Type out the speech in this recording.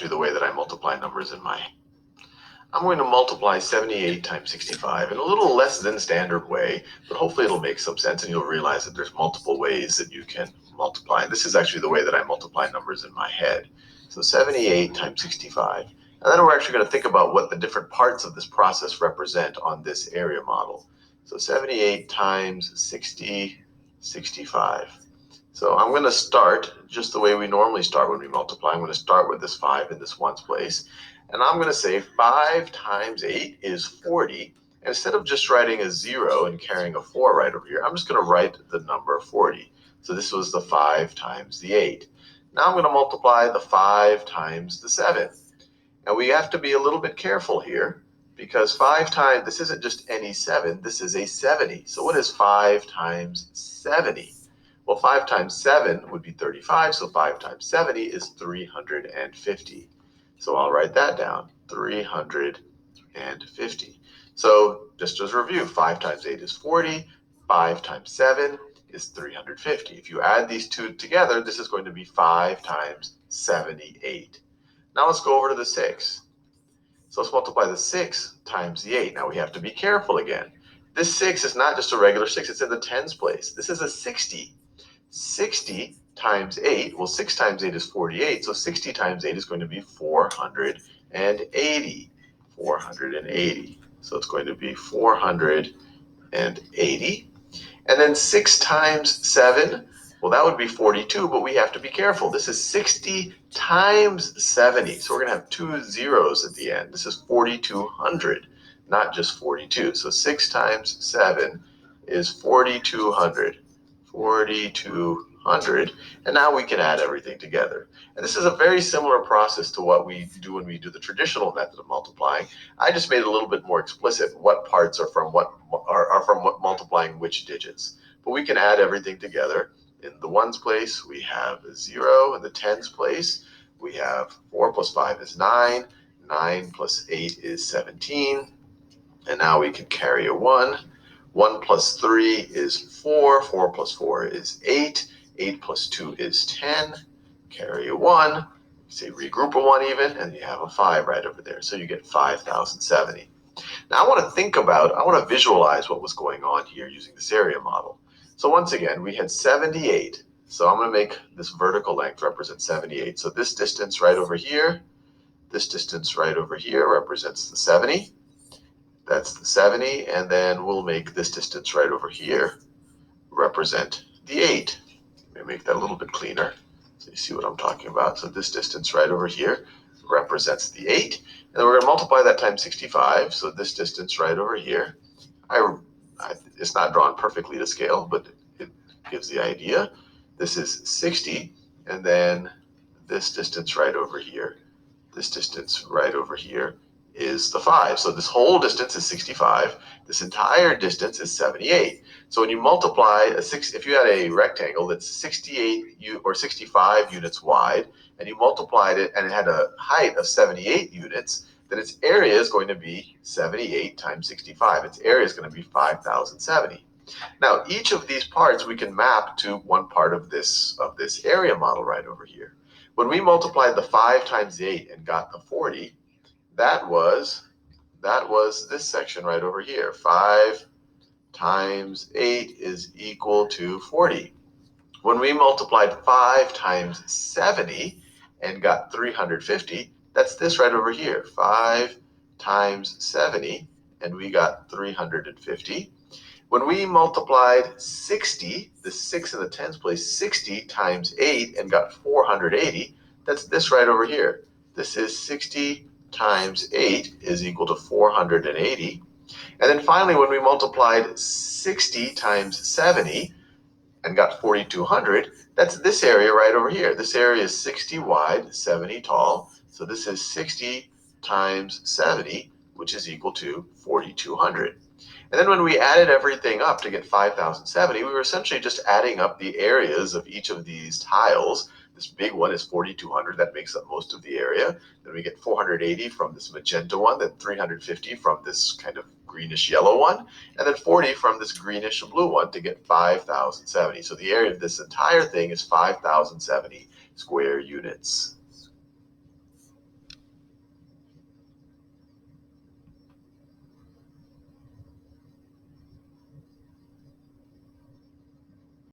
actually the way that I multiply numbers in my. I'm going to multiply 78 times 65 in a little less than standard way, but hopefully it'll make some sense and you'll realize that there's multiple ways that you can multiply. This is actually the way that I multiply numbers in my head. So 78 times 65. And then we're actually going to think about what the different parts of this process represent on this area model. So 78 times 60, 65. So I'm going to start just the way we normally start when we multiply. I'm going to start with this 5 in this ones place. And I'm going to say 5 times 8 is 40. And instead of just writing a 0 and carrying a 4 right over here, I'm just going to write the number 40. So this was the 5 times the 8. Now I'm going to multiply the 5 times the 7. Now we have to be a little bit careful here because 5 times, this isn't just any 7, this is a 70. So what is 5 times 70? Well, 5 times 7 would be 35, so 5 times 70 is 350. So I'll write that down, 350. So just as a review, 5 times 8 is 40, 5 times 7 is 350. If you add these two together, this is going to be 5 times 78. Now let's go over to the 6. So let's multiply the 6 times the 8. Now we have to be careful again. This 6 is not just a regular 6, it's in the tens place. This is a 60. 60 times 8, well 6 times 8 is 48, so 60 times 8 is going to be 480. 480. So it's going to be 480. And then 6 times 7, well that would be 42, but we have to be careful. This is 60 times 70, so we're going to have two zeros at the end. This is 4,200, not just 42. So 6 times 7 is 4,200. 4,200, and now we can add everything together. And this is a very similar process to what we do when we do the traditional method of multiplying. I just made it a little bit more explicit what parts are from what multiplying which digits. But we can add everything together. In the ones place, we have a 0. In the tens place, we have 4 plus 5 is 9. 9 plus 8 is 17. And now we can carry a 1. 1 plus 3 is 4. 4 plus 4 is 8. 8 plus 2 is 10. Carry a 1. Say regroup a 1 even, and you have a 5 right over there. So you get 5,070. Now I want to visualize what was going on here using this area model. So once again, we had 78. So I'm going to make this vertical length represent 78. So this distance right over here, this distance right over here represents the 70. That's the 70, and then we'll make this distance right over here represent the 8. Let me make that a little bit cleaner so you see what I'm talking about. So this distance right over here represents the 8, and then we're going to multiply that times 65. So this distance right over here, it's not drawn perfectly to scale, but it gives the idea. This is 60, and then this distance right over here, this distance right over here is the 5. So this whole distance is 65. This entire distance is 78. So when you multiply if you had a rectangle that's 68 or 65 units wide, and you multiplied it and it had a height of 78 units, then its area is going to be 78 times 65. Its area is going to be 5,070. Now each of these parts we can map to one part of this area model right over here. When we multiplied the 5 times the 8 and got the 40, that was this section right over here. 5 times 8 is equal to 40. When we multiplied 5 times 70 and got 350, that's this right over here. 5 times 70, and we got 350. When we multiplied 60, the 6 in the tens place, 60 times 8 and got 480, that's this right over here. This is 60 times 8 is equal to 480. And then finally, when we multiplied 60 times 70 and got 4,200, that's this area right over here. This area is 60 wide, 70 tall. So this is 60 times 70, which is equal to 4,200. And then when we added everything up to get 5,070, we were essentially just adding up the areas of each of these tiles. This big one is 4,200. That makes up most of the area. Then we get 480 from this magenta one, then 350 from this kind of greenish yellow one, and then 40 from this greenish blue one to get 5,070. So the area of this entire thing is 5,070 square units.